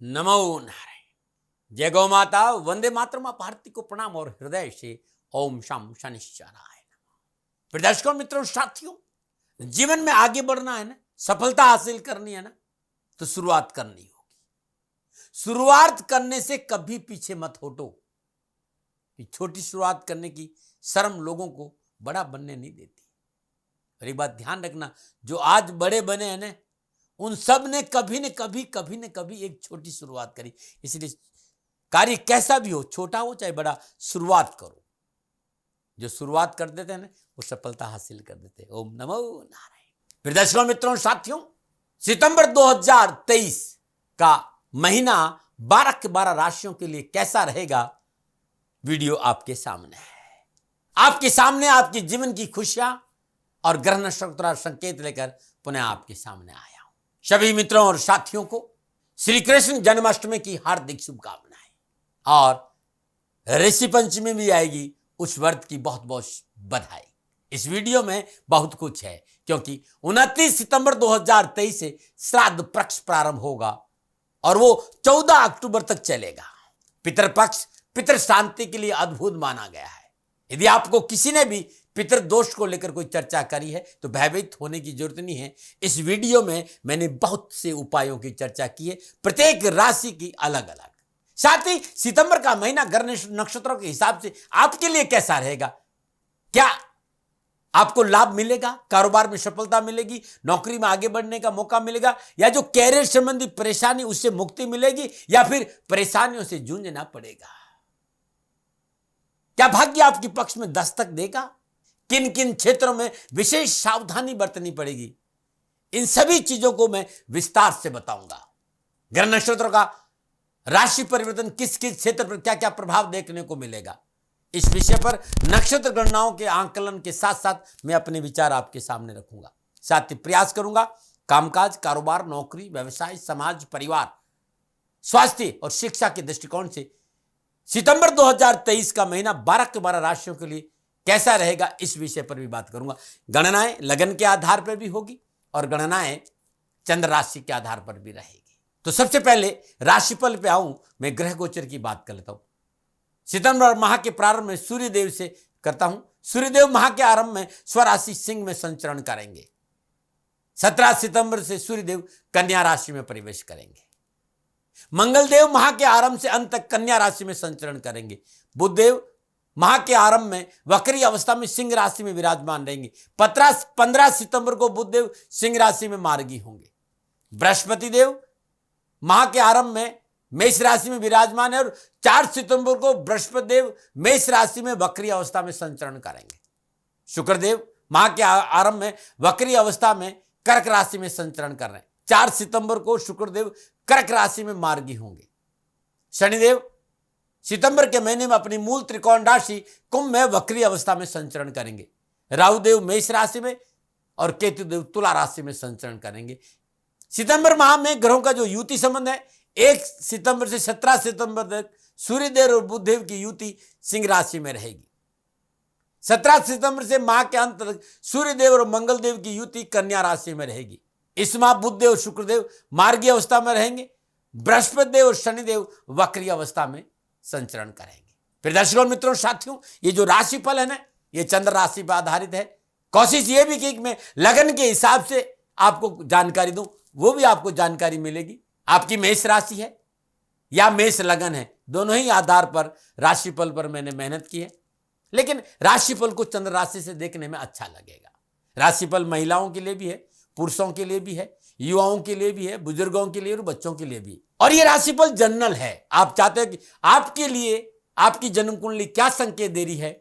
नमो नारायण। जय गौ माता, वंदे मातरम। आप भारती को प्रणाम और हृदय से ओम शम शनिश्चराय नमः। फिर दर्शकों, मित्रों, साथियों, जीवन में आगे बढ़ना है ना, सफलता हासिल करनी है ना, तो शुरुआत करनी होगी। शुरुआत करने से कभी पीछे मत हटो। छोटी शुरुआत करने की शर्म लोगों को बड़ा बनने नहीं देती। और एक बात ध्यान रखना, जो आज बड़े बने हैं ना, उन सब ने कभी न कभी एक छोटी शुरुआत करी। इसलिए कार्य कैसा भी हो, छोटा हो चाहे बड़ा, शुरुआत करो। जो शुरुआत कर देते हैं ना, वो सफलता हासिल कर देते हैं। ओम नमो नारायण। फिर दर्शकों, मित्रों, साथियों, सितंबर 2023 का महीना 12 के 12 राशियों के लिए कैसा रहेगा, वीडियो आपके सामने है। आपके सामने आपके जीवन की खुशियां और ग्रह नक्षत्र संकेत लेकर पुनः आपके सामने आया हूं। सभी मित्रों और साथियों को श्री कृष्ण जन्माष्टमी की हार्दिक शुभकामनाएं और ऋषि पंचमी भी आएगी, उस व्रत की बहुत बहुत बधाई। इस वीडियो में बहुत कुछ है, क्योंकि 29 सितंबर 2023 से श्राद्ध पक्ष प्रारंभ होगा और वो 14 अक्टूबर तक चलेगा। पितृपक्ष पितृ शांति के लिए अद्भुत माना गया है। यदि आपको किसी ने भी पितृ दोष को लेकर कोई चर्चा करी है तो भयभीत होने की जरूरत नहीं है। इस वीडियो में मैंने बहुत से उपायों की चर्चा की है, प्रत्येक राशि की अलग अलग। साथ ही सितंबर का महीना ग्रह नक्षत्रों के हिसाब से आपके लिए कैसा रहेगा, क्या आपको लाभ मिलेगा, कारोबार में सफलता मिलेगी, नौकरी में आगे बढ़ने का मौका मिलेगा, या जो कैरियर संबंधी परेशानी उससे मुक्ति मिलेगी, या फिर परेशानियों से जूझना पड़ेगा। क्या भाग्य आपके पक्ष में दस्तक देगा, किन किन क्षेत्रों में विशेष सावधानी बरतनी पड़ेगी, इन सभी चीजों को मैं विस्तार से बताऊंगा। ग्रह नक्षत्रों का राशि परिवर्तन किस किस क्षेत्र पर क्या क्या प्रभाव देखने को मिलेगा, इस विषय पर नक्षत्र गणनाओं के आंकलन के साथ साथ मैं अपने विचार आपके सामने रखूंगा। साथ ही प्रयास करूंगा कामकाज, कारोबार, नौकरी, व्यवसाय, समाज, परिवार, स्वास्थ्य और शिक्षा के दृष्टिकोण से सितंबर 2023 का महीना 12 के 12 राशियों के लिए कैसा रहेगा, इस विषय पर भी बात करूंगा। गणनाएं लगन के आधार पर भी होगी और गणनाएं चंद्र राशि के आधार पर भी रहेगी। तो सबसे पहले राशिफल पे आऊं, मैं ग्रह गोचर की बात कर लेता हूं। सितंबर माह के प्रारंभ में सूर्यदेव से करता हूं। सूर्यदेव माह के आरंभ में स्वराशि सिंह में संचरण करेंगे। 17 सितंबर से सूर्यदेव कन्या राशि में प्रवेश करेंगे। मंगलदेव माह के आरंभ से अंत तक कन्या राशि में संचरण करेंगे। बुधदेव माह के आरंभ में वक्री अवस्था में सिंह राशि में विराजमान रहेंगे। 15 सितंबर को बुधदेव सिंह राशि में मार्गी होंगे। बृहस्पति देव माह के आरंभ में मेष राशि में विराजमान है और 4 सितंबर को बृहस्पति देव मेष राशि में वक्री अवस्था में संचरण करेंगे। शुक्रदेव माह के आरंभ में वक्री अवस्था में कर्क राशि में संचरण कर रहे हैं। 4 सितंबर को शुक्रदेव कर्क राशि में मार्गी होंगे। शनिदेव सितंबर के महीने में अपनी मूल त्रिकोण राशि कुंभ में वक्री अवस्था में संचरण करेंगे। राहुदेव मेष राशि में और केतुदेव तुला राशि में संचरण करेंगे। सितंबर माह में ग्रहों का जो युति संबंध है, 1 सितंबर से 17 सितंबर तक सूर्यदेव और बुधदेव की युति सिंह राशि में रहेगी। 17 सितंबर से माह के अंत तक सूर्यदेव और मंगलदेव की युति कन्या राशि में रहेगी। इस माह बुधदेव और शुक्रदेव मार्गी अवस्था में रहेंगे। बृहस्पति देव और शनिदेव वक्री अवस्था में संचरण करेंगे। फिर दर्शकों, मित्रों, साथियों, ये जो राशिफल है ना, ये चंद्र राशि पर आधारित है। कोशिश ये भी की मैं लगन के हिसाब से आपको जानकारी दूं, वो भी आपको जानकारी मिलेगी। आपकी मेष राशि है या मेष लगन है, दोनों ही आधार पर राशिफल पर मैंने मेहनत की है, लेकिन राशिफल को चंद्र राशि से देखने में अच्छा लगेगा। राशिफल महिलाओं के लिए भी है, पुरुषों के लिए भी है, युवाओं के लिए भी है, बुजुर्गों के लिए और बच्चों के लिए भी। और ये राशिफल जनरल है। आप चाहते हो कि आपके लिए आपकी जन्म कुंडली क्या संकेत दे रही है,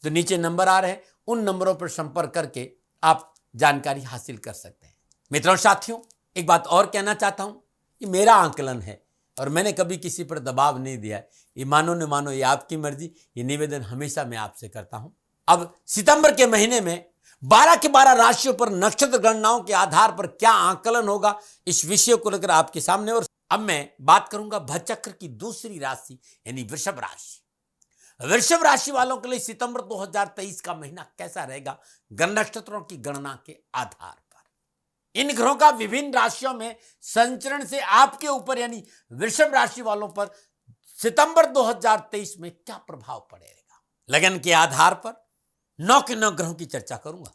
तो नीचे नंबर आ रहे हैं, उन नंबरों पर संपर्क करके आप जानकारी हासिल कर सकते हैं। मित्रों, साथियों, एक बात और कहना चाहता हूं, ये मेरा आंकलन है और मैंने कभी किसी पर दबाव नहीं दिया है। ये मानो न मानो, ये आपकी मर्जी। ये निवेदन हमेशा मैं आपसे करता हूं। अब सितंबर के महीने में 12 के 12 राशियों पर नक्षत्र गणनाओं के आधार पर क्या आंकलन होगा, इस विषय को लेकर आपके सामने। और अब मैं बात करूंगा भचक्र की दूसरी राशि यानी वृषभ राशि। वृषभ राशि वालों के लिए सितंबर 2023 का महीना कैसा रहेगा, ग्रह नक्षत्रों की गणना के आधार पर। इन ग्रहों का विभिन्न राशियों में संचरण से आपके ऊपर यानी वृषभ राशि वालों पर सितंबर 2023 में क्या प्रभाव पड़ेगा, लगन के आधार पर 9 के 9 ग्रहों की चर्चा करूंगा।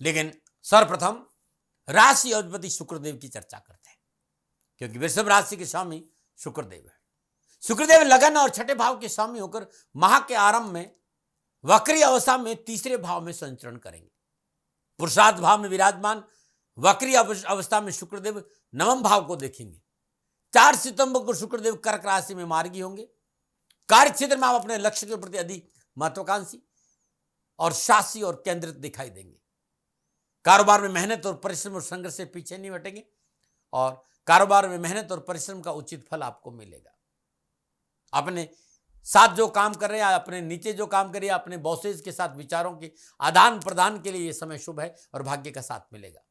लेकिन सर्वप्रथम राशि अधिपति शुक्रदेव की चर्चा करते हैं, क्योंकि वृषभ राशि के स्वामी शुक्रदेव है। शुक्रदेव लगन और छठे भाव के स्वामी होकर माह के आरंभ में वक्री अवस्था में तीसरे भाव में संचरण करेंगे। पुरुषार्थ भाव में विराजमान वक्री अवस्था में शुक्रदेव नवम भाव को देखेंगे। 4 सितंबर को शुक्रदेव कर्क राशि में मार्गी होंगे। कार्य क्षेत्र में आप अपने लक्ष्य के प्रति अधिक महत्वाकांक्षी और शासी और केंद्रित दिखाई देंगे। कारोबार में मेहनत और परिश्रम और संघर्ष से पीछे नहीं हटेंगे और कारोबार में मेहनत और परिश्रम का उचित फल आपको मिलेगा। अपने साथ जो काम कर रहे हैं, अपने नीचे जो काम कर रहे हैं, अपने बॉसेज के साथ विचारों के आदान प्रदान के लिए यह समय शुभ है और भाग्य का साथ मिलेगा।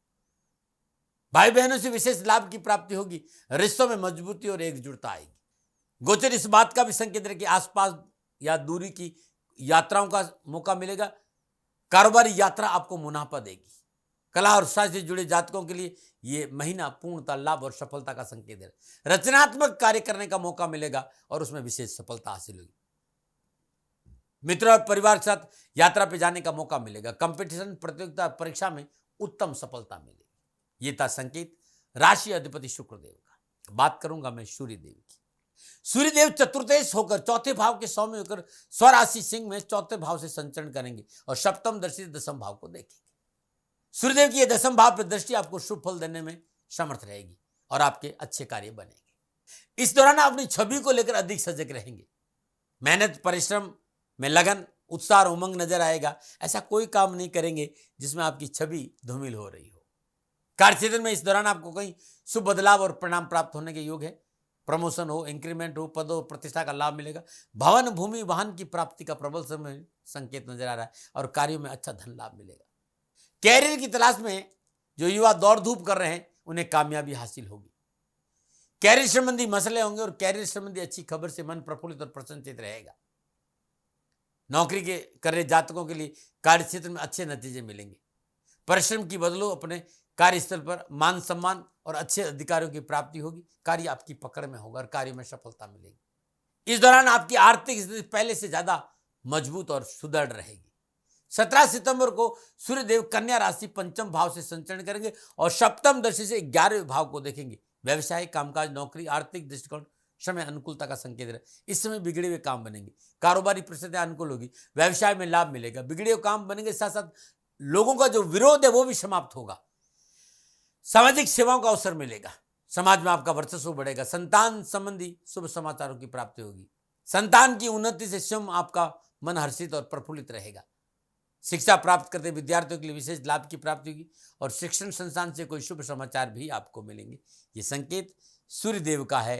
भाई बहनों से विशेष लाभ की प्राप्ति होगी। रिश्तों में मजबूती और एकजुटता आएगी। गोचर इस बात का भी संकेत है कि आसपास या दूरी की यात्राओं का मौका मिलेगा। कारोबारी यात्रा आपको मुनाफा देगी। कला और साहित्य से जुड़े जातकों के लिए यह महीना पूर्णतः लाभ और सफलता का संकेत है। रचनात्मक कार्य करने का मौका मिलेगा और उसमें विशेष सफलता हासिल होगी। मित्रों और परिवार के साथ यात्रा पर जाने का मौका मिलेगा। कंपटीशन प्रतियोगिता परीक्षा में उत्तम सफलता मिलेगी। ये था संकेत राशि अधिपति शुक्रदेव का। बात करूंगा मैं सूर्यदेव की। सूर्यदेव चतुर्देश होकर चौथे भाव के स्वामी होकर स्वराशि सिंह में चौथे भाव से संचरण करेंगे और सप्तम दृष्टि दशम भाव को देखेंगे। सूर्यदेव की यह दशम भाव पर दृष्टि आपको शुभ फल देने में समर्थ रहेगी और आपके अच्छे कार्य बनेंगे। इस दौरान आप अपनी छवि को लेकर अधिक सजग रहेंगे। मेहनत परिश्रम में लगन उत्साह और उमंग नजर आएगा। ऐसा कोई काम नहीं करेंगे जिसमें आपकी छवि धूमिल हो रही हो। कार्य क्षेत्र में इस दौरान आपको कई शुभ बदलाव और परिणाम प्राप्त होने के योग है। प्रमोशन हो, इंक्रीमेंट हो, पद और प्रतिष्ठा का लाभ मिलेगा। भवन भूमि वाहन की प्राप्ति का प्रबल समय संकेत नजर आ रहा है और कार्यों में अच्छा धन लाभ मिलेगा। कैरियर की तलाश में जो युवा दौड़ धूप कर रहे हैं उन्हें कामयाबी हासिल होगी। कैरियर संबंधी मसले होंगे और कैरियर संबंधी अच्छी खबर से मन प्रफुल्लित और प्रसन्नचित रहेगा। नौकरी के कर रहे जातकों के लिए कार्य क्षेत्र में अच्छे नतीजे मिलेंगे। परिश्रम की बदलो अपने कार्यस्थल पर मान सम्मान और अच्छे अधिकारियों की प्राप्ति होगी। कार्य आपकी पकड़ में होगा और कार्य में सफलता मिलेगी। इस दौरान आपकी आर्थिक स्थिति पहले से ज्यादा मजबूत और सुदृढ़ रहेगी। 17 सितंबर को सूर्यदेव कन्या राशि पंचम भाव से संचरण करेंगे और सप्तम दृष्टि से 11वें भाव को देखेंगे। व्यवसाय, कामकाज, नौकरी, आर्थिक दृष्टिकोण समय अनुकूलता का संकेत है। इस समय बिगड़े हुए काम बनेंगे। कारोबारी परिस्थितियां अनुकूल होगी। व्यवसाय में लाभ मिलेगा। बिगड़े हुए काम बनेंगे, साथ साथ लोगों का जो विरोध है वो भी समाप्त होगा। सामाजिक सेवाओं का अवसर मिलेगा। समाज में आपका वर्चस्व बढ़ेगा। संतान संबंधी शुभ समाचारों की प्राप्ति होगी। संतान की उन्नति से स्वयं आपका मन हर्षित और प्रफुल्लित रहेगा। शिक्षा प्राप्त करते विद्यार्थियों के लिए विशेष लाभ की प्राप्ति होगी और शिक्षण संस्थान से कोई शुभ समाचार भी आपको मिलेंगे। ये संकेत सूर्यदेव का है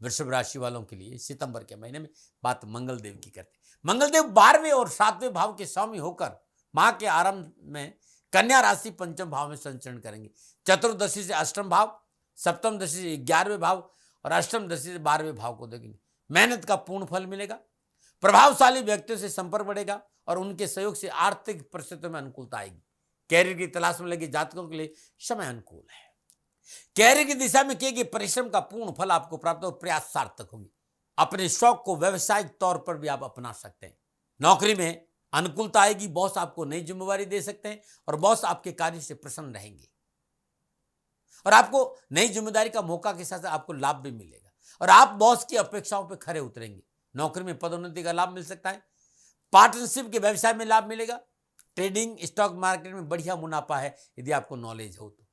वृषभ राशि वालों के लिए सितंबर के महीने में। बात मंगल देव की करते हैं। मंगल देव 12वें और 7वें भाव के स्वामी होकर माह के आरंभ में कन्या राशि पंचम भाव में संचरण करेंगे। चतुर्दशी से अष्टम भाव, सप्तम दशा से 11वें भाव और अष्टम दशा से 12वें भाव को देखेंगे। मेहनत का पूर्ण फल मिलेगा। प्रभावशाली व्यक्तियों से संपर्क बढ़ेगा और उनके सहयोग से आर्थिक परिस्थितियों में अनुकूलता आएगी। कैरियर की तलाश में लगे जातकों के लिए समय अनुकूल है। कैरियर की दिशा में किए गए परिश्रम का पूर्ण फल आपको प्राप्त हो, प्रयास सार्थक होंगे। अपने शौक को व्यवसायिक तौर पर भी आप अपना सकते हैं। नौकरी में अनुकूलता आएगी। बॉस आपको नई जिम्मेवारी दे सकते हैं और बॉस आपके कार्य से प्रसन्न रहेंगे और आपको नई जिम्मेदारी का मौका के साथ आपको लाभ भी मिलेगा और आप बॉस की अपेक्षाओं पर खरे उतरेंगे। नौकरी में पदोन्नति का लाभ मिल सकता है। पार्टनरशिप के व्यवसाय में लाभ मिलेगा। ट्रेडिंग, स्टॉक मार्केट में बढ़िया मुनाफा है यदि आपको नॉलेज हो तो।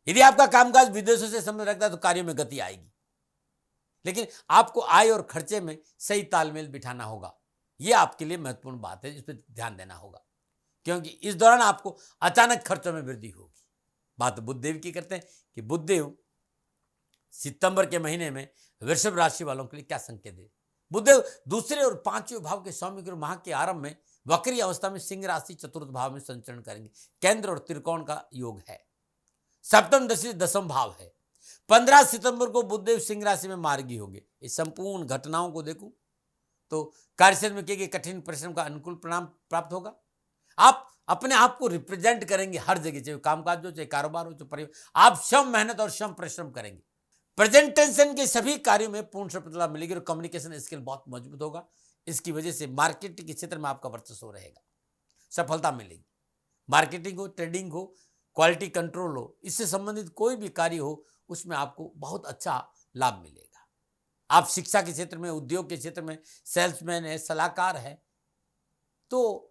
यदि आपका कामकाज विदेशों से संबंध रखता है तो कार्यों में गति आएगी, लेकिन आपको आय और खर्चे में सही तालमेल बिठाना होगा। यह आपके लिए महत्वपूर्ण बात है, इस पर ध्यान देना होगा, क्योंकि इस दौरान आपको अचानक खर्चों में वृद्धि होगी। बात बुधदेव की करते हैं कि बुधदेव सितंबर के महीने में वृषभ राशि वालों के लिए क्या संकेत है। बुधदेव दूसरे और 5वें भाव के स्वामी के माह के आरंभ में वक्री अवस्था में सिंह राशि चतुर्थ भाव में संचरण करेंगे। केंद्र और त्रिकोण का योग है। सप्तम दशा दशम भाव है। 15 सितंबर को बुधदेव सिंह राशि में मार्गी होंगे। इस संपूर्ण घटनाओं को देखूं तो कार्यक्षेत्र में किए गए कठिन परिश्रम का अनुकूल परिणाम प्राप्त होगा। आप अपने आप को रिप्रेजेंट करेंगे हर जगह, चाहे कामकाज हो, चाहे कारोबार हो, चाहे परिवार, आप श्रम मेहनत और श्रम परिश्रम करेंगे। प्रेजेंटेशन के सभी कार्यों में पूर्ण सफलता मिलेगी और कम्युनिकेशन स्किल बहुत मजबूत होगा। इसकी वजह से मार्केटिंग के क्षेत्र में आपका वर्चस्व रहेगा, सफलता मिलेगी। मार्केटिंग हो, ट्रेडिंग हो, क्वालिटी कंट्रोल हो, इससे संबंधित कोई भी कार्य हो, उसमें आपको बहुत अच्छा लाभ मिलेगा। आप शिक्षा के क्षेत्र में, उद्योग के क्षेत्र में सेल्समैन है, सलाहकार है, तो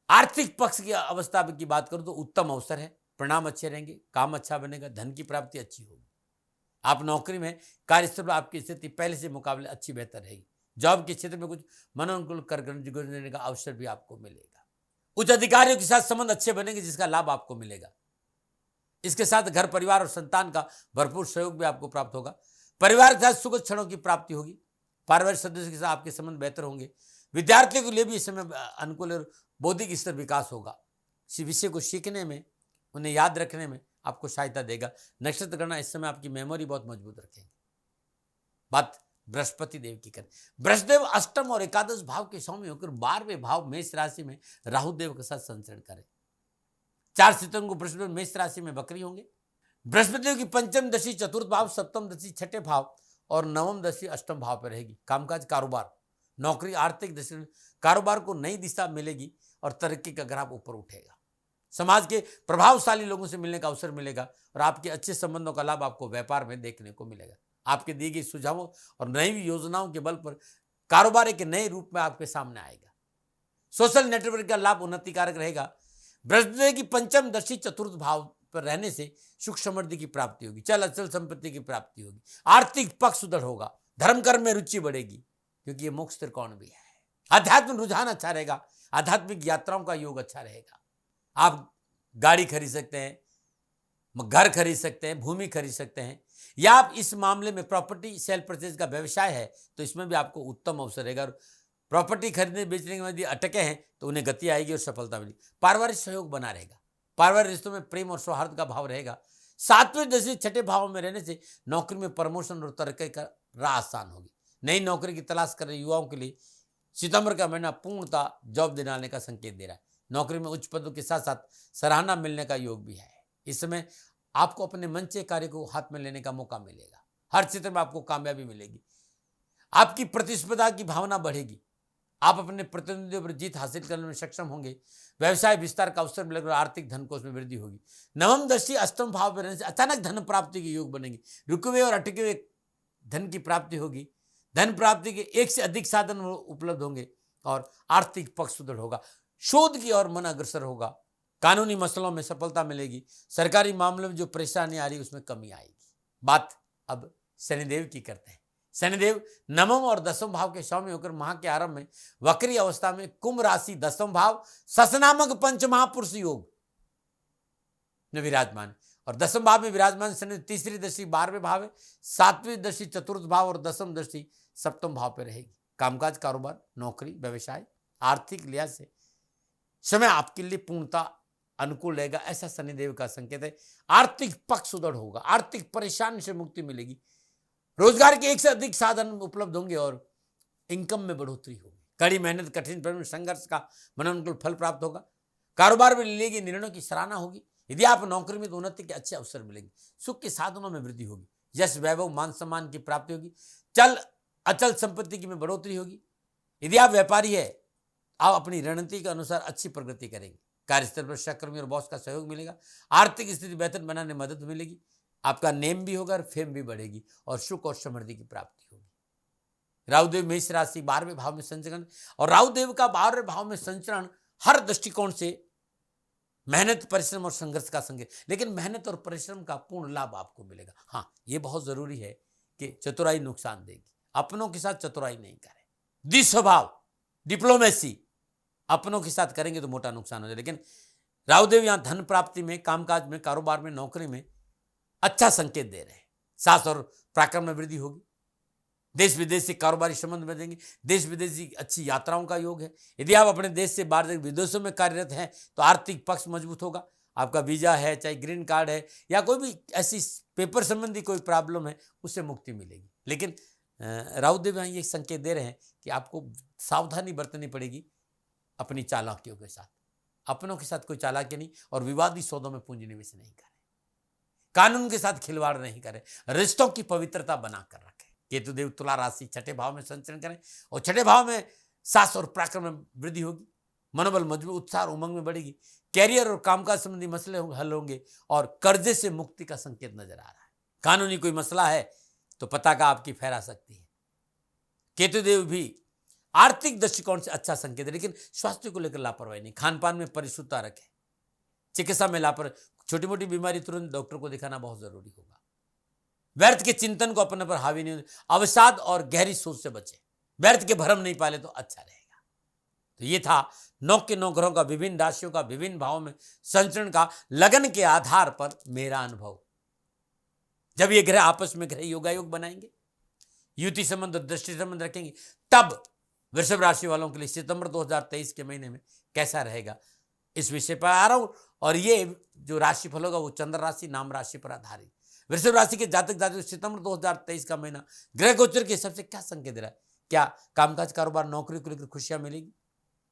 आर्थिक पक्ष की अवस्था की बात करूं तो उत्तम अवसर है, परिणाम अच्छे रहेंगे, काम अच्छा बनेगा, धन की प्राप्ति अच्छी होगी। आप नौकरी में, कार्यस्थल पर आपकी स्थिति पहले से मुकाबले अच्छी बेहतर रहेगी। जॉब के क्षेत्र में कुछ मनोनुकूल कर गुजरने का अवसर भी आपको मिलेगा। उच्च अधिकारियों के साथ संबंध अच्छे बनेंगे, जिसका लाभ आपको मिलेगा। इसके साथ घर परिवार और संतान का भरपूर सहयोग भी आपको प्राप्त होगा। परिवार के साथ सुखद क्षणों की प्राप्ति होगी। पारिवारिक सदस्य के साथ आपके संबंध बेहतर होंगे। विद्यार्थियों के लिए भी इस समय अनुकूल और बौद्धिक स्तर विकास होगा। किसी विषय को सीखने में, उन्हें याद रखने में आपको सहायता देगा। नक्षत्र गणना इस समय आपकी मेमोरी बहुत मजबूत रखेंगे। बात बृहस्पति देव की करें, बृहस्पति अष्टम और एकादश भाव के स्वामी होकर 12वें भाव मेष राशि में राहु देव के साथ संचरण करें। 4 सितंबर को बृहस्पति मेष राशि में वक्री होंगे। बृहस्पति देव की पंचम दशा चतुर्थ भाव, सप्तम दशा छठे भाव और नवम दशा अष्टम भाव पर रहेगी। कामकाज, कारोबार, नौकरी, आर्थिक दशा, कारोबार को नई दिशा मिलेगी और तरक्की का ग्राफ ऊपर उठेगा। समाज के प्रभावशाली लोगों से मिलने का अवसर मिलेगा और आपके अच्छे संबंधों का लाभ आपको व्यापार में देखने को मिलेगा। आपके दिए गए सुझावों और नई योजनाओं के बल पर कारोबार एक नए रूप में आपके सामने आएगा। सोशल नेटवर्क का लाभ उन्नतिकारक रहेगा। बृहस्पति की पंचम दशा चतुर्थ भाव पर रहने से सुख समृद्धि की प्राप्ति होगी, चल अचल संपत्ति की प्राप्ति होगी, आर्थिक पक्ष सुदृढ़ होगा, धर्म कर्म में रुचि बढ़ेगी क्योंकि ये मोक्ष त्रिकोण भी है। आध्यात्मिक रुझान अच्छा रहेगा, आध्यात्मिक यात्राओं का योग अच्छा रहेगा। आप गाड़ी खरीद सकते हैं, घर खरीद सकते हैं, भूमि खरीद सकते हैं, या आप इस मामले में प्रॉपर्टी सेल परचेज का व्यवसाय है तो इसमें भी आपको उत्तम अवसर रहेगा। प्रॉपर्टी खरीदने बेचने में यदि अटके हैं तो उन्हें गति आएगी और सफलता मिलेगी। पारिवारिक सहयोग बना रहेगा। पारिवारिक रिश्तों में प्रेम और सौहार्द का भाव रहेगा। 7वें दशा छठे भाव में रहने से नौकरी में प्रमोशन और तरक्की का राह आसान होगी। नई नौकरी की तलाश कर रहे युवाओं के लिए सितंबर का महीना पूर्णतः जॉब दिलाने का संकेत दे रहा है। नौकरी में उच्च पदों के साथ साथ सराहना मिलने का योग भी है। इस समय आपको अपने मनचे कार्य को हाथ में लेने का मौका मिलेगा। हर क्षेत्र में आपको कामयाबी मिलेगी। आपकी प्रतिस्पर्धा की भावना बढ़ेगी। आप अपने प्रतिद्वंदियों पर जीत हासिल करने में सक्षम होंगे। व्यवसाय विस्तार का अवसर मिलेगा और आर्थिक धन कोष में वृद्धि होगी। नवम दशा अष्टम भाव में रहने से अचानक धन प्राप्ति के योग बनेंगे। रुके हुए और अटके हुए धन की प्राप्ति होगी। धन प्राप्ति के एक से अधिक साधन उपलब्ध होंगे और आर्थिक पक्ष सुदृढ़ होगा। शोध की ओर मन अग्रसर होगा। कानूनी मसलों में सफलता मिलेगी। सरकारी मामलों में जो परेशानी आ रही है उसमें कमी आएगी। बात अब शनिदेव की करते हैं। शनिदेव नवम और दसम भाव के स्वामी होकर माह के आरंभ में वक्री अवस्था में कुंभ राशि दसम भाव सस नामक पंच महापुरुष योग में विराजमान और दसम भाव में विराजमान शनि तीसरी दृष्टि 12वें भाव है, 7वीं दृष्टि चतुर्थ भाव और दसम दृष्टि सप्तम भाव पर रहेगी। कामकाज, कारोबार, नौकरी, व्यवसाय, आर्थिक लिहाज से समय आपके लिए पूर्णतः अनुकूल रहेगा, ऐसा शनिदेव का संकेत है। आर्थिक पक्ष सुदृढ़ होगा। आर्थिक परेशानी से मुक्ति मिलेगी। रोजगार के एक से अधिक साधन उपलब्ध होंगे और इनकम में बढ़ोतरी होगी। कड़ी मेहनत, कठिन परिश्रम, संघर्ष का मनोनुकूल फल प्राप्त होगा। कारोबार में लिए गए निर्णयों की सराहना होगी। यदि आप नौकरी में तो उन्नति के अच्छे अवसर मिलेंगे। सुख के साधनों में वृद्धि होगी। यश, वैभव, मान सम्मान की प्राप्ति होगी। चल अचल संपत्ति की में बढ़ोतरी होगी। यदि आप व्यापारी है, आप अपनी रणनीति के अनुसार अच्छी प्रगति करेंगे। कार्यस्थल पर सहकर्मी और बॉस का सहयोग मिलेगा। आर्थिक स्थिति बेहतर बनाने में मदद मिलेगी। आपका नेम भी होगा और फेम भी बढ़ेगी और सुख और समृद्धि की प्राप्ति होगी। राहुदेव मेष राशि 12वें भाव में संचरण और राहुदेव का 12वें भाव में संचरण हर दृष्टिकोण से मेहनत, परिश्रम और संघर्ष का संकेत, लेकिन मेहनत और परिश्रम का पूर्ण लाभ आपको मिलेगा। हाँ, ये बहुत जरूरी है कि चतुराई नुकसान देगी। अपनों के साथ चतुराई नहीं करें। द्विस्वभाव, डिप्लोमेसी अपनों के साथ करेंगे तो मोटा नुकसान हो जाए। लेकिन राहुदेव यहां धन प्राप्ति में, कामकाज में, कारोबार में, नौकरी में अच्छा संकेत दे रहे हैं। साहस और पराक्रम में वृद्धि होगी। देश विदेश से कारोबारी संबंध बनेंगे। देश विदेश की अच्छी यात्राओं का योग है। यदि आप अपने देश से बाहर विदेशों में कार्यरत हैं तो आर्थिक पक्ष मजबूत होगा। आपका वीजा है, चाहे ग्रीन कार्ड है या कोई भी ऐसी पेपर संबंधी कोई प्रॉब्लम है, उससे मुक्ति मिलेगी। लेकिन राहुदेव यहाँ ये संकेत दे रहे हैं कि आपको सावधानी बरतनी पड़ेगी अपनी चालाकियों के साथ। अपनों के साथ कोई चालाकी नहीं और विवादी सौदों में पूंजी निवेश नहीं करें, कानून के साथ खिलवाड़ नहीं करें, रिश्तों की पवित्रता बनाकर रखें। केतुदेव तुला राशि छठे भाव में संचरण करें और छठे भाव में साहस और पराक्रम में वृद्धि होगी, मनोबल मजबूत, उत्साह और उमंग में बढ़ेगी, कैरियर और कामकाज संबंधी मसले हल होंगे और कर्जे से मुक्ति का संकेत नजर आ रहा है। कानूनी कोई मसला है तो पताका आपकी फहरा सकती है। केतुदेव भी आर्थिक दृष्टिकोण से अच्छा संकेत है, लेकिन स्वास्थ्य को लेकर लापरवाही नहीं, खान पान में परिशुद्धता रखें, चिकित्सा में लापरवाही, छोटी मोटी बीमारी तुरंत डॉक्टर को दिखाना बहुत जरूरी होगा। व्यर्थ के चिंतन को अपने पर हावी नहीं, अवसाद और गहरी सोच से बचे, व्यर्थ के भ्रम नहीं पाले तो अच्छा रहेगा। तो ये था 9 के 9 ग्रहों का विभिन्न राशियों का विभिन्न भावों में संचरण का लगन के आधार पर मेरा अनुभव। जब ये ग्रह आपस में ग्रह योगायोग बनाएंगे, युति संबंध और दृष्टि संबंध रखेंगे, तब वृषभ राशि वालों के लिए सितंबर 2023 के महीने में कैसा रहेगा, इस विषय पर आ रहा हूं। और ये जो राशिफल होगा वो चंद्र राशि नाम राशि पर आधारित। वृषभ राशि के जातक जातक सितंबर 2023 का महीना ग्रह गोचर के हिसाब से क्या संकेत दे रहा है? क्या कामकाज कारोबार नौकरी को लेकर खुशियां मिलेगी?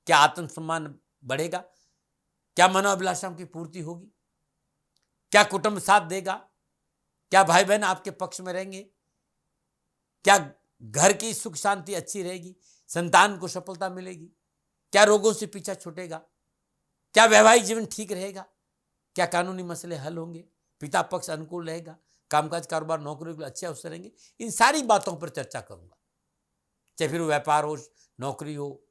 क्या आत्मसम्मान बढ़ेगा? क्या मनोअभिलाषाओं की पूर्ति होगी? क्या कुटुंब साथ देगा? क्या भाई बहन आपके पक्ष में रहेंगे? क्या घर की सुख शांति अच्छी रहेगी? संतान को सफलता मिलेगी? क्या रोगों से पीछा छूटेगा? क्या वैवाहिक जीवन ठीक रहेगा? क्या कानूनी मसले हल होंगे? पिता पक्ष अनुकूल रहेगा? कामकाज कारोबार नौकरी के अच्छे अवसर रहेंगे? इन सारी बातों पर चर्चा करूंगा, चाहे फिर व्यापार हो, नौकरी हो,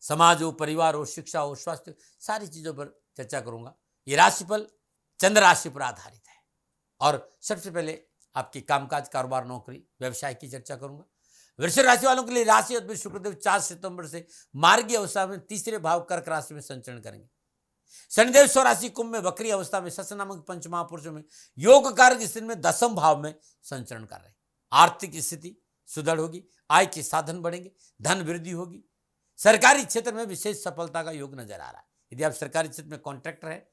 समाज हो, परिवार हो, शिक्षा हो, स्वास्थ्य, सारी चीजों पर चर्चा करूंगा। ये राशिफल चंद्र राशि पर आधारित है और सबसे पहले आपकी कामकाज कारोबार नौकरी व्यवसाय की चर्चा करूंगा। वृषभ राशि वालों के लिए राशि अधिपति शुक्रदेव 4 सितंबर से मार्गीय अवस्था में तीसरे भाव कर्क राशि में संचरण करेंगे। शनिदेव स्वराशि कुंभ में वक्री अवस्था में सस नामक पंच महापुरुषों में योग कारक स्थिति में 10वें भाव में संचरण कर रहे हैं। आर्थिक स्थिति सुदृढ़ होगी, आय के साधन बढ़ेंगे, धन वृद्धि होगी, सरकारी क्षेत्र में विशेष सफलता का योग नजर आ रहा है। यदि आप सरकारी क्षेत्र में कॉन्ट्रैक्टर है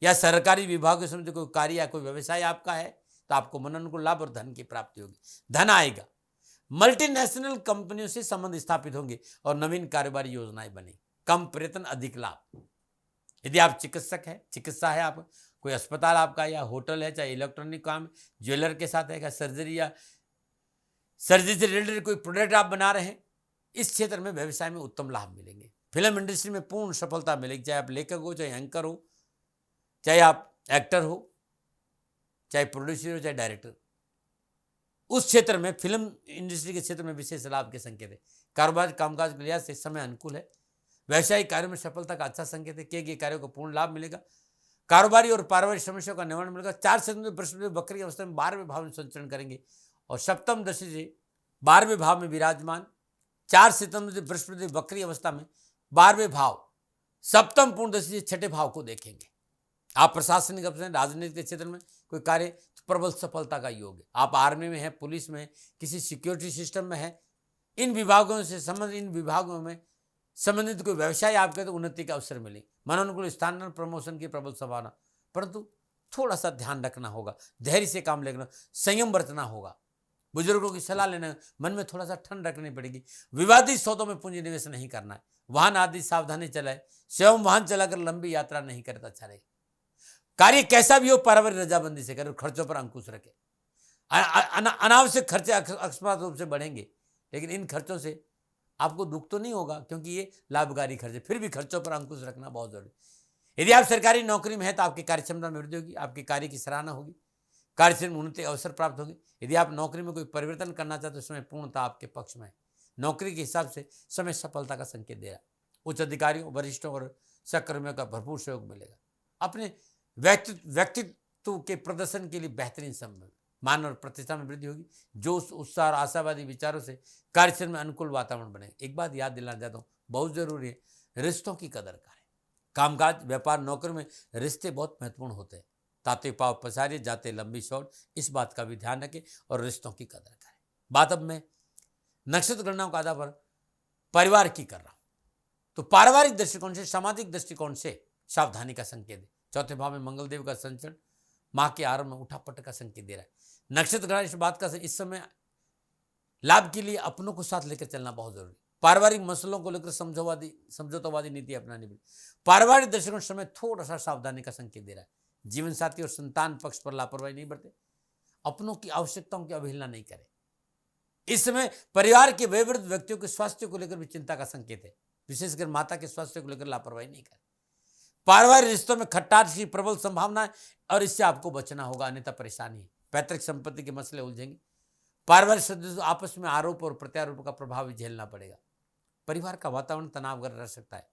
या सरकारी विभाग से कोई कार्य या कोई व्यवसाय आपका है तो आपको मनोनुकूल लाभ और धन की प्राप्ति होगी, धन आएगा। मल्टीनेशनल कंपनियों से संबंध स्थापित होंगे और नवीन कारोबारी योजनाएं बनेंगी, कम प्रयत्न अधिक लाभ। यदि आप चिकित्सक है, चिकित्सा है, आप कोई अस्पताल आपका या होटल है, चाहे इलेक्ट्रॉनिक काम ज्वेलर के साथ है, क्या सर्जरी या सर्जरी से रिलेटेड कोई प्रोडक्ट आप बना रहे हैं, इस क्षेत्र में व्यवसाय में उत्तम लाभ मिलेंगे। फिल्म इंडस्ट्री में पूर्ण सफलता मिलेगी, चाहे आप लेखक हो, चाहे एंकर हो, चाहे आप एक्टर हो, चाहे प्रोड्यूसर हो, चाहे डायरेक्टर, उस क्षेत्र में फिल्म इंडस्ट्री के क्षेत्र में विशेष लाभ के संकेत है। कारोबार कामकाज के लिहाज से समय अनुकूल है, व्यवसायिक कार्यों में सफलता का अच्छा संकेत है, किए गए कार्यों को पूर्ण लाभ मिलेगा, कारोबारी और पारिवारिक समस्याओं का निवारण मिलेगा। 4 सितंबर बृहस्पति वक्री अवस्था में 12वें भाव में संचरण करेंगे और सप्तम दशा से 12वें भाव में विराजमान। 4 सितंबर से बृहस्पति वक्री अवस्था में 12वें भाव सप्तम पूर्ण दशा से 6ठे भाव को देखेंगे। आप प्रशासनिक अफसर, राजनीति के क्षेत्र में कोई कार्य, तो प्रबल सफलता का योग है। आप आर्मी में है, पुलिस में, किसी सिक्योरिटी सिस्टम में है, इन विभागों से संबंधित, इन विभागों में संबंधित कोई व्यवसाय आपके तो उन्नति का अवसर मिले, मनोनुकूल स्थानांतरण प्रमोशन की प्रबल संभावना, परंतु थोड़ा सा ध्यान रखना होगा, धैर्य से काम लेना, संयम बरतना होगा, बुजुर्गों की सलाह लेना, मन में थोड़ा सा ठंड रखनी पड़ेगी। विवादित सौदों में पूंजी निवेश नहीं करना है, वाहन आदि सावधानी चलाए, स्वयं वाहन चलाकर लंबी यात्रा नहीं करे तो अच्छा रहेगा। कार्य कैसा भी हो पारिवारिक रजाबंदी से करें, खर्चों पर अंकुश रखें। अनावश्यक खर्चे अकस्मात रूप से बढ़ेंगे, लेकिन इन खर्चों से आपको दुख तो नहीं होगा क्योंकि ये लाभकारी खर्चे, फिर भी खर्चों पर अंकुश रखना बहुत जरूरी है। यदि आप सरकारी नौकरी में है तो आपकी कार्यक्षमता में वृद्धि होगी, आपके कार्य की सराहना होगी, कार्य में उन्नति अवसर प्राप्त होंगे। यदि आप नौकरी में कोई परिवर्तन करना चाहते हो, समय पूर्णतः आपके पक्ष में है। नौकरी के हिसाब से समय सफलता का संकेत दे रहा है। उच्च अधिकारियों, वरिष्ठों और सहकर्मियों का भरपूर सहयोग मिलेगा। अपने व्यक्तित्व के प्रदर्शन के लिए बेहतरीन समय, मान और प्रतिष्ठा में वृद्धि होगी। जोश, उत्साह और आशावादी विचारों से कार्यस्थल में अनुकूल वातावरण बनेगा। एक बात याद दिलाना चाहता हूँ, बहुत जरूरी है, रिश्तों की कदर करें। कामकाज, व्यापार, नौकरी में रिश्ते बहुत महत्वपूर्ण होते हैं। ताते पाव पसारिए, जाते लंबी शॉट, इस बात का भी ध्यान रखें और रिश्तों की कदर करें। बात अब मैं नक्षत्र गणनाओं के आधार पर परिवार की कर रहा हूं, तो पारिवारिक दृष्टिकोण से, सामाजिक दृष्टिकोण से सावधानी का संकेत है। चौथे भाव में मंगल देव का संचरण माह के आरंभ में उठापट का संकेत दे रहा है। नक्षत्र गणना इस बात का इस समय लाभ के लिए अपनों को साथ लेकर चलना बहुत जरूरी। पारिवारिक मसलों को लेकर समझौतावादी नीति अपनानी पड़ेगी। पारिवारिक दृष्टिकोण समय थोड़ा सा सावधानी का संकेत दे रहा है। जीवन साथी और संतान पक्ष पर लापरवाही नहीं बरते, अपनों की आवश्यकताओं की अवहेलना नहीं करें। इस समय परिवार के वयोवृद्ध व्यक्तियों के स्वास्थ्य को लेकर भी चिंता का संकेत है, विशेषकर माता के स्वास्थ्य को लेकर लापरवाही नहीं करें। पारिवारिक रिश्तों में खट्टास की प्रबल संभावना है और इससे आपको बचना होगा, अन्यथा परेशानी है। पैतृक संपत्ति के मसले उलझेंगे। पारिवारिक सदस्यों आपस में आरोप और प्रत्यारोप का प्रभाव भी झेलना पड़ेगा। परिवार का वातावरण तनावग्रस्त रह सकता है।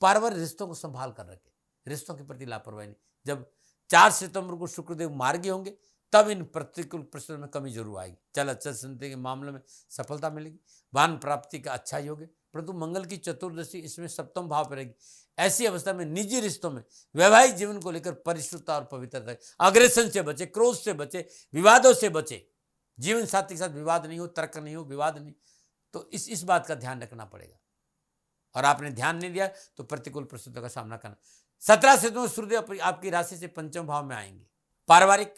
पारिवारिक रिश्तों को संभाल कर रखें, रिश्तों के प्रति लापरवाही नहीं। जब 4 सितंबर को शुक्रदेव मार्गी होंगे तब इन प्रतिकूल परिस्थितियों में कमी जरूर आएगी। चल अचल संपत्ति के मामलों में सफलता मिलेगी। वाहन प्राप्ति का अच्छा योग है, परंतु मंगल की चतुर्दशी इसमें सप्तम भाव पर रहेगी। ऐसी अवस्था में निजी रिश्तों में वैवाहिक जीवन को लेकर परिशुद्धता और पवित्रता, अग्रेसन से बचे, क्रोध से बचे, विवादों से बचे। जीवन साथी के साथ विवाद नहीं हो, तर्क नहीं हो, विवाद नहीं, तो इस बात का ध्यान रखना पड़ेगा। और आपने ध्यान नहीं दिया तो प्रतिकूल परिस्थितियों का सामना करना। 17 सितंबर सूर्य आपकी राशि से पंचम भाव में आएंगे। पारिवारिक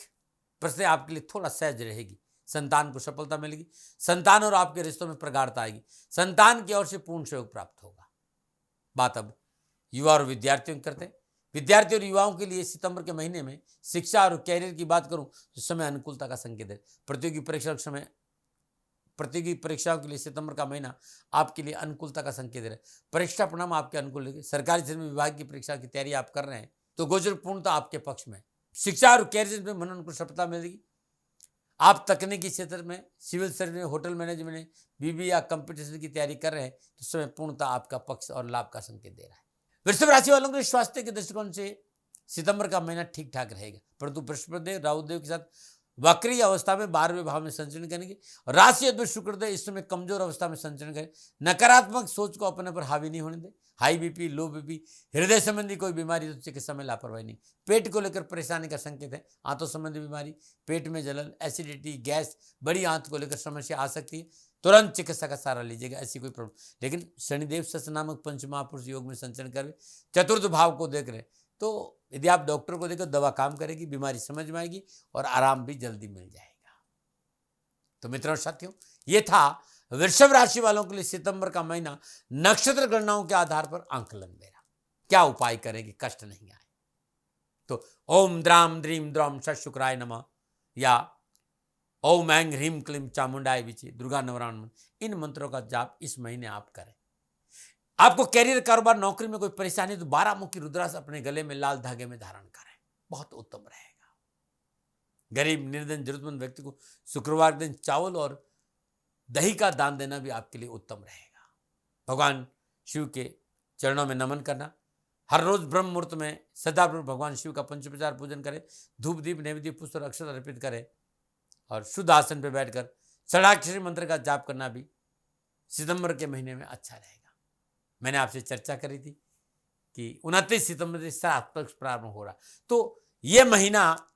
परिस्थिति आपके लिए थोड़ा सहज रहेगी। संतान को सफलता मिलेगी। संतान और आपके रिश्तों में प्रगाढ़ता आएगी। संतान की ओर से पूर्ण सहयोग प्राप्त होगा। बात अब युवा और विद्यार्थियों की करते हैं। विद्यार्थियों और युवाओं के लिए सितंबर के महीने में शिक्षा और कैरियर की बात करूं तो समय अनुकूलता का संकेत है। प्रतियोगी परीक्षाओं के लिए सितंबर का महीना आपके लिए अनुकूलता का संकेत है। परीक्षा परिणाम आपके अनुकूल रहेंगे। सरकारी सेवा विभाग की परीक्षा की तैयारी आप कर रहे हैं तो गोचर पूर्णता आपके पक्ष में। शिक्षा और कैरियर में मन अनुकूल सफलता मिलेगी। आप तकनीकी क्षेत्र में, सिविल सर्विस, होटल मैनेजमेंट, बीबी या कंपटीशन की तैयारी कर रहे हैं तो समय पूर्णता आपका पक्ष और लाभ का संकेत दे रहा है। वृषभ राशि वालों के स्वास्थ्य के दृष्टिकोण से सितंबर का महीना ठीक ठाक रहेगा, परंतु बृहस्पति राहु देव के साथ वक्री अवस्था में 12वें भाव में संचरण करेंगे। राशि अद्भुत शुक्रदेव इस समय कमजोर अवस्था में संचरण करें। नकारात्मक सोच को अपने पर हावी नहीं होने दें। हाई बीपी, लो बीपी, हृदय संबंधी कोई बीमारी तो चिकित्सा में लापरवाही नहीं। पेट को लेकर परेशानी का संकेत है। आंतों संबंधी बीमारी, पेट में जलन, एसिडिटी, गैस, बड़ी आंत को लेकर समस्या आ सकती है। तुरंत चिकित्सा का सहारा लीजिएगा, ऐसी कोई प्रॉब्लम। लेकिन शनिदेव सच नामक पंचमहापुरुष योग में संचरण कर चतुर्थ भाव को देख रहे तो यदि आप डॉक्टर को देखो दवा काम करेगी, बीमारी समझ में आएगी और आराम भी जल्दी मिल जाएगा। तो मित्रों साथियों, ये था वृषभ राशि वालों के लिए सितंबर का महीना नक्षत्र गणनाओं के आधार पर आंकलन मेरा। क्या उपाय करें कि कष्ट नहीं आए? तो ओम द्राम द्रीम द्रौम सत शुक्राय नमः या ओम ऐं ह्रीम क्लीम चामुंडाय विचे दुर्गा नवराण, इन मंत्रों का जाप इस महीने आप करें। आपको कैरियर, कारोबार, नौकरी में कोई परेशानी तो 12 मुखी रुद्राक्ष अपने गले में लाल धागे में धारण करें, बहुत उत्तम रहेगा। गरीब, निर्धन, जरूरतमंद व्यक्ति को शुक्रवार दिन चावल और दही का दान देना भी आपके लिए उत्तम रहेगा। भगवान शिव के चरणों में नमन करना। हर रोज ब्रह्म मुहूर्त में सदाप्रभु भगवान शिव का पंचोपचार पूजन करें। धूप दीप नैवेद्य पुष्प और अक्षत अर्पित करें और शुद्ध आसन पर बैठकर षडाक्षरी मंत्र का जाप करना भी सितंबर के महीने में अच्छा रहेगा। मैंने आपसे चर्चा करी थी कि 29 सितंबर से श्राद्ध पक्ष प्रारंभ हो रहा, तो यह महीना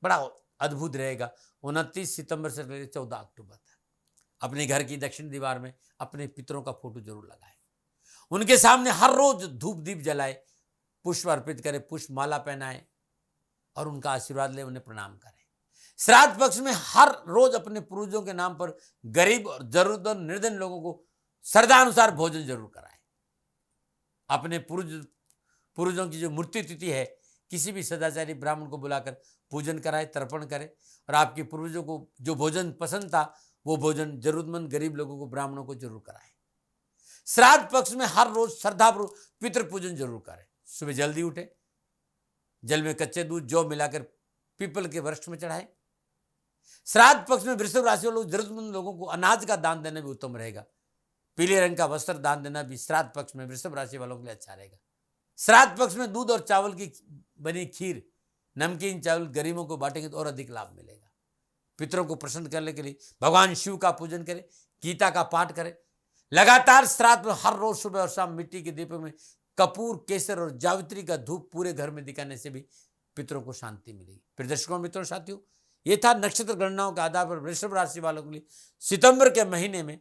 बड़ा अद्भुत रहेगा। 29 सितंबर से लेकर 14 अक्टूबर तक अपने घर की दक्षिण दीवार में अपने पितरों का फोटो जरूर लगाएं। उनके सामने हर रोज धूप दीप जलाए, पुष्प अर्पित करें, पुष्प माला पहनाएं और उनका आशीर्वाद ले, उन्हें प्रणाम करें। श्राद्ध पक्ष में हर रोज अपने पूर्वजों के नाम पर गरीब और जरूरतमंद निर्धन लोगों को श्रद्धानुसार भोजन जरूर कराएं। अपने पूर्वजों की जो मृत्यु तिथि है, किसी भी सदाचारी ब्राह्मण को बुलाकर पूजन कराए, तर्पण करें और आपके पूर्वजों को जो भोजन पसंद था वो भोजन जरूरतमंद गरीब लोगों को, ब्राह्मणों को जरूर कराएं। श्राद्ध पक्ष में हर रोज श्रद्धापूर्वक पितृ पूजन जरूर करें। सुबह जल्दी उठे, जल में कच्चे दूध जौ मिलाकर पीपल के वृक्ष में चढ़ाएं। श्राद्ध पक्ष में वृषभ राशि वालों जरूरतमंद लोगों को अनाज का दान देना भी उत्तम रहेगा। पीले रंग का वस्त्र दान देना भी श्राद्ध पक्ष में वृषभ राशि वालों के लिए अच्छा रहेगा। श्राद्ध पक्ष में दूध और चावल की बनी खीर, नमकीन चावल गरीबों को बांटेंगे तो और अधिक लाभ मिलेगा। पितरों को प्रसन्न करने के लिए भगवान शिव का पूजन करें, गीता का पाठ करें। लगातार श्राद्ध में हर रोज सुबह और शाम मिट्टी के दीपों में कपूर, केसर और जावित्री का धूप पूरे घर में दिखाने से भी पितरों को शांति मिलेगी। फिर दर्शकों, मित्रों, साथियों, ये था नक्षत्र गणनाओं के आधार पर वृषभ राशि वालों के लिए सितंबर के महीने में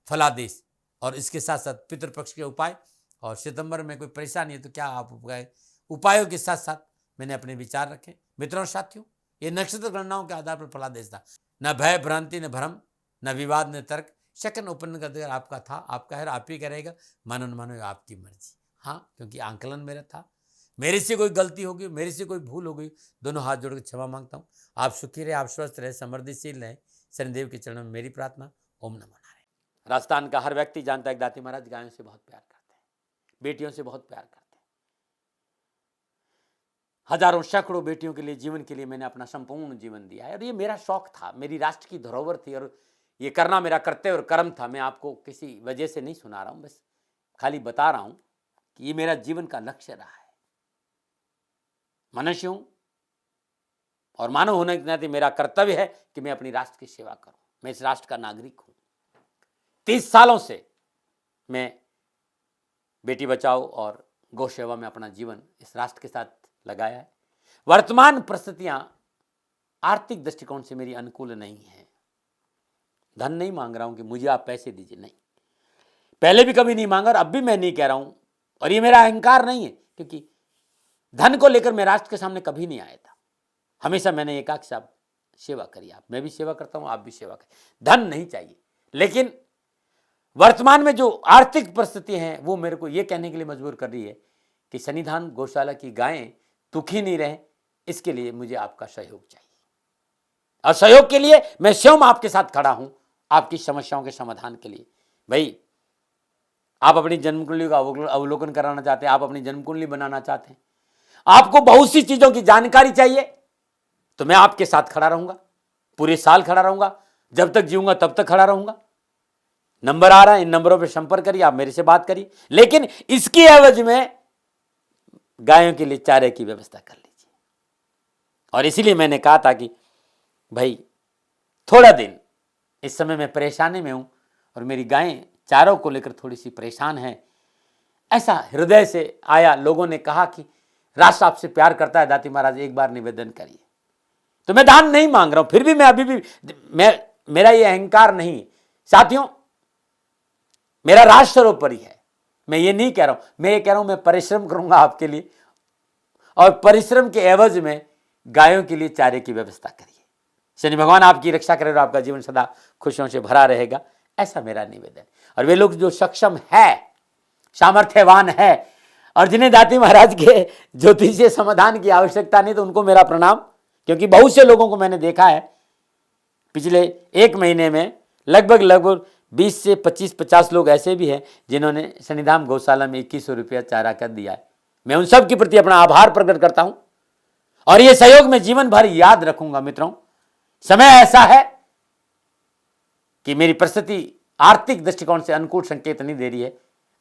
फलादेश और इसके साथ साथ पितृपक्ष के उपाय। और सितंबर में कोई परेशानी है तो क्या आप उपायों के साथ साथ मैंने अपने विचार रखे। मित्रों, साथियों, ये नक्षत्र गणनाओं के आधार पर फलादेश था। न भय भ्रांति, न भ्रम, न विवाद, न तर्क, सेकंड ओपन का अधिकार आपका था, आपका है, आप ही करेगा, मानो न मानो आपकी मर्जी। हाँ, क्योंकि आंकलन मेरा था, मेरे से कोई गलती होगी, मेरे से कोई भूल हो गई, दोनों हाथ जोड़ के क्षमा मांगता हूँ। आप सुखी रहे, आप स्वस्थ रहे, समृद्धिशील रहे, शनिदेव के चरणों में मेरी प्रार्थना। ओम नमो नारायण। राजस्थान का हर व्यक्ति जानता है दाती महाराज गायों से बहुत प्यार करते हैं, बेटियों से बहुत प्यार करते हैं। हजारों सैकड़ों बेटियों के लिए, जीवन के लिए मैंने अपना संपूर्ण जीवन दिया है, और ये मेरा शौक था, मेरी राष्ट्र की धरोहर थी, और ये करना मेरा कर्तव्य और कर्म था। मैं आपको किसी वजह से नहीं सुना रहा हूं, बस खाली बता रहा हूं कि ये मेरा जीवन का लक्ष्य रहा है। मनुष्य हूं और मानव होने के नाते मेरा कर्तव्य है कि मैं अपनी राष्ट्र की सेवा करूं। मैं इस राष्ट्र का नागरिक हूं। 30 सालों से मैं बेटी बचाओ और गौ सेवा में अपना जीवन इस राष्ट्र के साथ लगाया है। वर्तमान परिस्थितियां आर्थिक दृष्टिकोण से मेरी अनुकूल नहीं है। धन नहीं मांग रहा हूं कि मुझे आप पैसे दीजिए, नहीं, पहले भी कभी नहीं मांगा और अब भी मैं नहीं कह रहा हूं, और ये मेरा अहंकार नहीं है, क्योंकि धन को लेकर मैं राष्ट्र के सामने कभी नहीं आया था। हमेशा मैंने ये कहा कि साहब सेवा करिए, आप, मैं भी सेवा करता हूं, आप भी सेवा करिए, धन नहीं चाहिए। लेकिन वर्तमान में जो आर्थिक परिस्थिति है वो मेरे को ये कहने के लिए मजबूर कर रही है कि सन्निधान गौशाला की गायें दुखी नहीं रहे, इसके लिए मुझे आपका सहयोग चाहिए, और सहयोग के लिए मैं स्वयं आपके साथ खड़ा हूं, आपकी समस्याओं के समाधान के लिए। भाई, आप अपनी जन्म कुंडली का अवलोकन कराना चाहते हैं, आप अपनी जन्म कुंडली बनाना चाहते हैं, आपको बहुत सी चीजों की जानकारी चाहिए, तो मैं आपके साथ खड़ा रहूंगा, पूरे साल खड़ा रहूंगा, जब तक जीऊंगा तब तक खड़ा रहूंगा। नंबर आ रहा है, इन नंबरों पर संपर्क करिए, आप मेरे से बात करिए, लेकिन इसकी एवज में गायों के लिए चारे की व्यवस्था कर लीजिए। और इसीलिए मैंने कहा था कि भाई थोड़ा दिन, इस समय मैं परेशानी में हूं और मेरी गायें चारों को लेकर थोड़ी सी परेशान है। ऐसा हृदय से आया, लोगों ने कहा कि राष्ट्र आपसे प्यार करता है दाती महाराज, एक बार निवेदन करिए। तो मैं दान नहीं मांग रहा हूं, फिर भी मैं अभी भी, मेरा ये अहंकार नहीं है साथियों, मेरा राष्ट्र सर्वोपरि है। मैं ये नहीं कह रहा हूं, मैं ये कह रहा हूं मैं परिश्रम करूंगा आपके लिए, और परिश्रम के एवज में गायों के लिए चारे की व्यवस्था करिए। शनि भगवान आपकी रक्षा करे और आपका जीवन सदा खुशियों से भरा रहेगा, ऐसा मेरा निवेदन। और वे लोग जो सक्षम है, सामर्थ्यवान है, और जिन्हें दाती महाराज के ज्योतिषीय समाधान की आवश्यकता नहीं, तो उनको मेरा प्रणाम, क्योंकि बहुत से लोगों को मैंने देखा है पिछले 1 महीने में, लगभग 20 से 25-50 लोग ऐसे भी हैं जिन्होंने सन्निधान गौशाला में 2100 रुपया चारा कर दिया है। मैं उन सब के प्रति अपना आभार प्रकट करता हूं, और यह सहयोग मैं जीवन भर याद रखूंगा। मित्रों, समय ऐसा है कि मेरी परिस्थिति आर्थिक दृष्टिकोण से अनुकूल संकेत नहीं दे रही है,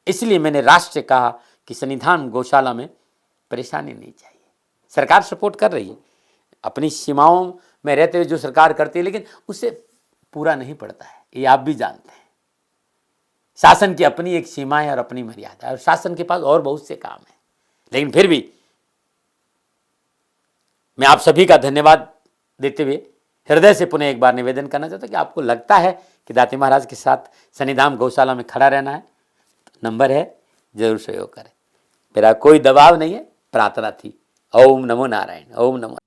इसलिए मैंने राष्ट्र से कहा कि सन्निधान गौशाला में परेशानी नहीं चाहिए। सरकार सपोर्ट कर रही है, अपनी सीमाओं में रहते हुए जो सरकार करती है, लेकिन उससे पूरा नहीं पड़ता है, ये आप भी जानते हैं। शासन की अपनी एक सीमा है और अपनी मर्यादा है, और शासन के पास और बहुत से काम है। लेकिन फिर भी मैं आप सभी का धन्यवाद देते हुए हृदय से पुनः एक बार निवेदन करना चाहता हूं कि आपको लगता है कि दाती महाराज के साथ सन्निधान गौशाला में खड़ा रहना है, तो नंबर है, जरूर सहयोग करें। मेरा कोई दबाव नहीं है, प्रार्थना थी। ओम नमो नारायण। ओम नमो।